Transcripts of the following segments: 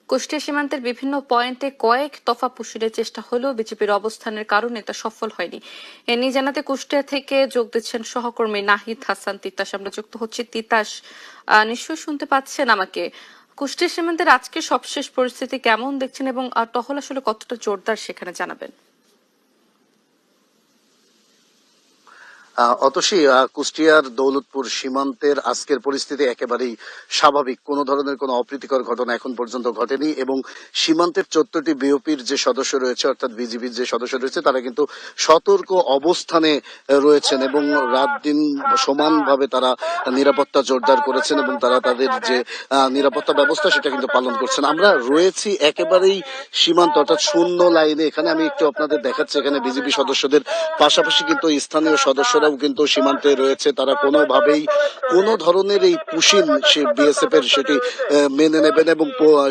কুষ্টিয়া সীমান্তের বিভিন্ন পয়েন্টে কয়েক দফা পুষিরের চেষ্টা হলেও বিজেপির অবস্থানের কারণে তা সফল হয়নি। এ নিয়ে জানাতে কুষ্টিয়া থেকে যোগ দিচ্ছেন সহকর্মী নাহিদ হাসান তিতাস। আমরা যুক্ত হচ্ছি। তিতাস, নিশ্চয়ই শুনতে পাচ্ছেন আমাকে। কুষ্টিয়া সীমান্তের আজকে সবশেষ পরিস্থিতি কেমন দেখছেন এবং টহল আসলে কতটা জোরদার সেখানে জানাবেন। অতসী, কুষ্টিয়ার দৌলতপুর সীমান্তের আজকের পরিস্থিতি একেবারেই স্বাভাবিক। কোনো ধরনের কোনো অপ্রীতিকর ঘটনা এখন পর্যন্ত ঘটেনি এবং সীমান্তের 14টি বিওপির যে সদস্য রয়েছে, অর্থাৎ বিজিবির যে সদস্য রয়েছে, তারা কিন্তু সতর্ক অবস্থানে রয়েছেন এবং রাত দিন সমানভাবে তারা নিরাপত্তা জোরদার করেছেন এবং তারা তাদের যে নিরাপত্তা ব্যবস্থা সেটা কিন্তু পালন করছেন। আমরা রয়েছি একেবারেই সীমান্ত, অর্থাৎ শূন্য লাইনে। এখানে আমি একটু আপনাদের দেখাচ্ছি, এখানে বিজিবি সদস্যদের পাশাপাশি কিন্তু স্থানীয় সদস্যরাও কিন্তু সীমান্তে রয়েছে। তারা কোনোভাবেই কোনো ধরনের এই পুশিন বিএসএফ এর সেটি মেনে নেবেন এবং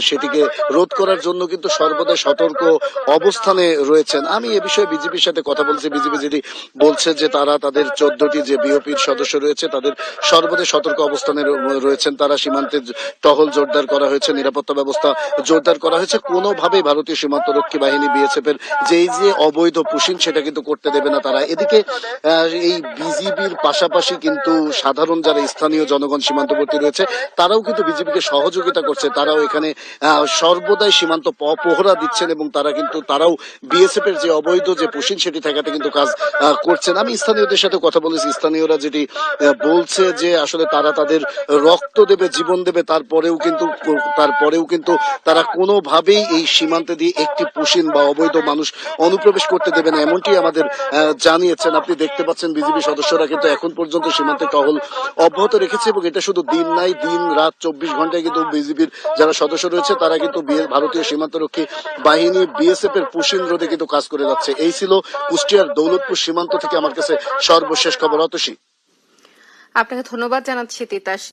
সেটিকে রোধ করার জন্য কিন্তু সর্বদা সতর্ক অবস্থানে রয়েছেন। আমি এ বিষয়ে বিজেপির সাথে কথা বলছি। বিজেপি যেটি বলছে যে তারা তাদের 14টি যে বিওপির সদস্য রয়েছে তাদের সর্বদা সতর্ক অবস্থানে রয়েছেন। তারা সীমান্তে টহল জোরদার করা হয়েছে, নিরাপত্তা ব্যবস্থা জোরদার করা হয়েছে। কোনোভাবেই ভারতীয় সীমান্তরক্ষী বাহিনী বিএসএফ এর যে অবৈধ পুশিন সেটা কিন্তু করতে দেবে না তারা। এদিকে এই বিজিবির পাশাপাশি কিন্তু সাধারণ যারা স্থানীয় জনগণ সীমান্তবর্তী রয়েছে তারাও কিন্তু বিজেপিকে সহযোগিতা করছে। তারাও এখানে সর্বদাই সীমান্ত পহরা দিচ্ছেন এবং তারাও বিএসএফ এর যে অবৈধ যে পুশিন সেটি ঠেকাতে কিন্তু কাজ করছেন। আমি স্থানীয়দের সাথে কথা বলেছি। স্থানীয়রা যেটি বলছে যে আসলে তারা তাদের রক্ত দেবে, জীবন দেবে, তারপরেও কিন্তু তারা কোনোভাবেই এই সীমান্তে দিয়ে একটি পুশিন বা অবৈধ মানুষ অনুপ্রবেশ করতে দেবে না, এমনটি আমাদের জানিয়েছেন। আপনি দেখতে পাচ্ছেন বিজিবি সদস্যরা কিন্তু এখন পর্যন্ত সীমান্তে টহল অব্যাহত রেখেছে এবং এটা শুধু দিন নাই, দিন রাত 24 ঘন্টায় কিন্তু বিজিবির যারা সদস্য রয়েছে তারা কিন্তু ভারতীয় সীমান্তরক্ষী বাহিনী বিএসএফ এর পুশিন রোধে কিন্তু কাজ করে যাচ্ছে। এই ছিল কুষ্টিয়ার দৌলতপুর সীমান্ত থেকে আমার কাছে সর্বশেষ খবর। অতসী, আপনাকে ধন্যবাদ জানাচ্ছি তিতাস।